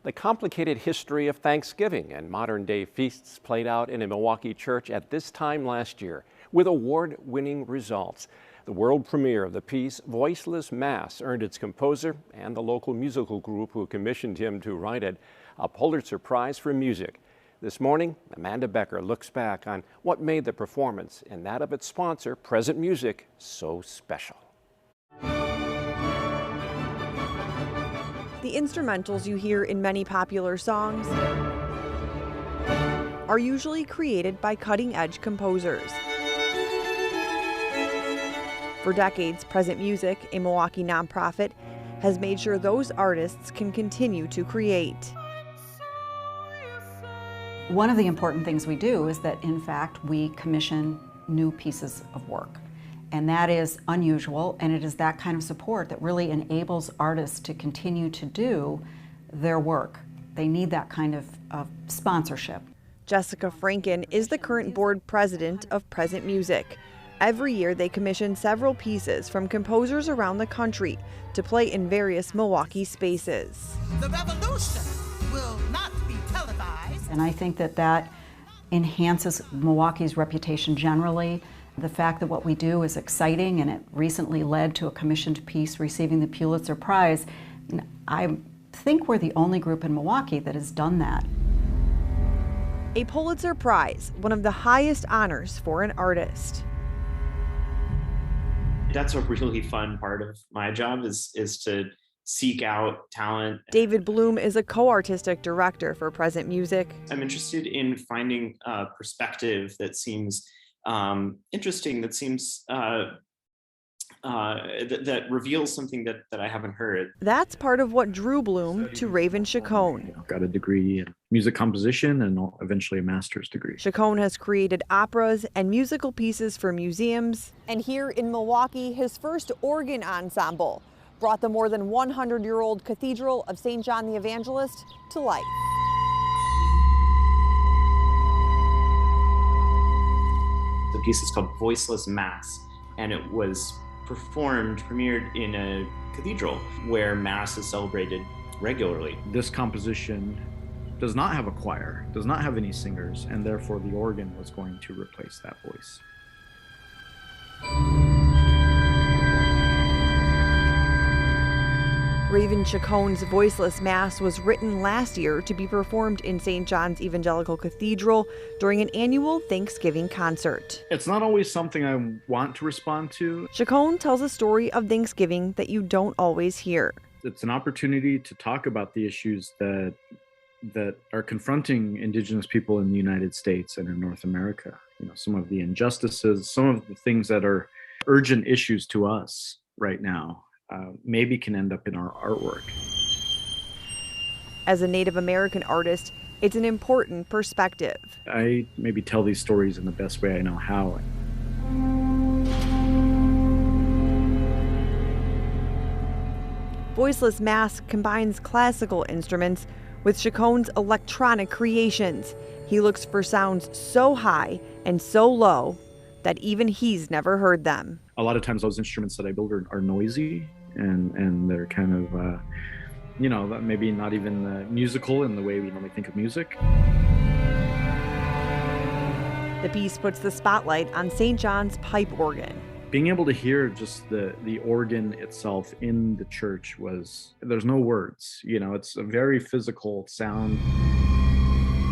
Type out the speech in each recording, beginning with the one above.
The complicated history of Thanksgiving and modern-day feasts played out in a Milwaukee church at this time last year with award-winning results. The world premiere of the piece, Voiceless Mass, earned its composer and the local musical group who commissioned him to write it a Pulitzer Prize for music. This morning, Amanda Becker looks back on what made the performance and that of its sponsor, Present Music, so special. The instrumentals you hear in many popular songs are usually created by cutting-edge composers. For decades, Present Music, a Milwaukee nonprofit, has made sure those artists can continue to create. One of the important things we do is that, in fact, we commission new pieces of work. And that is unusual, and it is that kind of support that really enables artists to continue to do their work. They need that kind of sponsorship. Jessica Franken is the current board president of Present Music. Every year they commission several pieces from composers around the country to play in various Milwaukee spaces. The revolution will not be televised. And I think that that enhances Milwaukee's reputation generally. The fact that what we do is exciting and it recently led to a commissioned piece receiving the Pulitzer Prize. I think we're the only group in Milwaukee that has done that. A Pulitzer Prize, one of the highest honors for an artist. That's a really fun part of my job is to seek out talent. David Bloom is a co-artistic director for Present Music. I'm interested in finding a perspective that seems interesting, that seems that reveals something that I haven't heard. That's part of what drew Bloom to Raven Chacon. Got a degree in music composition and eventually a master's degree. Chacon has created operas and musical pieces for museums. And here in Milwaukee, his first organ ensemble brought the more than 100-year-old Cathedral of St. John the Evangelist to life. The piece is called Voiceless Mass, and it was premiered in a cathedral where Mass is celebrated regularly. This composition does not have a choir, does not have any singers, and therefore the organ was going to replace that voice. Raven Chacon's Voiceless Mass was written last year to be performed in St. John's Evangelical Cathedral during an annual Thanksgiving concert. It's not always something I want to respond to. Chacon tells a story of Thanksgiving that you don't always hear. It's an opportunity to talk about the issues that are confronting Indigenous people in the United States and in North America. You know, some of the injustices, some of the things that are urgent issues to us right now. Maybe can end up in our artwork. As a Native American artist, it's an important perspective. I maybe tell these stories in the best way I know how. Voiceless Mass combines classical instruments with Chacon's electronic creations. He looks for sounds so high and so low that even he's never heard them. A lot of times those instruments that I build are noisy and they're kind of, maybe not even musical in the way we normally think of music. The piece puts the spotlight on St. John's pipe organ. Being able to hear just the organ itself in the church there's no words, it's a very physical sound.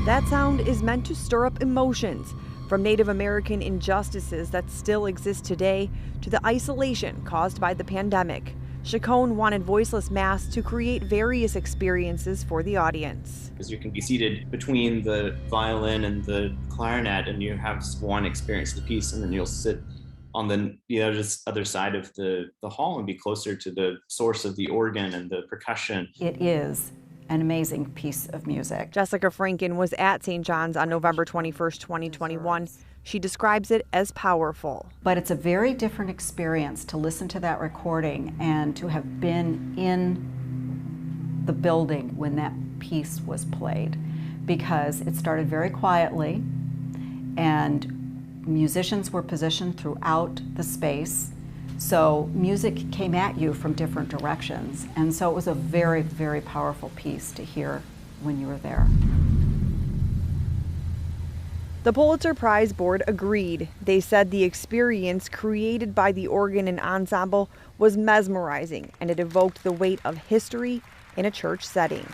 That sound is meant to stir up emotions, from Native American injustices that still exist today to the isolation caused by the pandemic. Chacon wanted Voiceless Mass to create various experiences for the audience. Because you can be seated between the violin and the clarinet and you have one experience of the piece, and then you'll sit on the other side of the hall and be closer to the source of the organ and the percussion. It is an amazing piece of music. Jessica Franken was at St. John's on November 21st, 2021. She describes it as powerful. But it's a very different experience to listen to that recording and to have been in the building when that piece was played, because it started very quietly and musicians were positioned throughout the space. So music came at you from different directions. And so it was a very, very powerful piece to hear when you were there. The Pulitzer Prize board agreed. They said the experience created by the organ and ensemble was mesmerizing, and it evoked the weight of history in a church setting.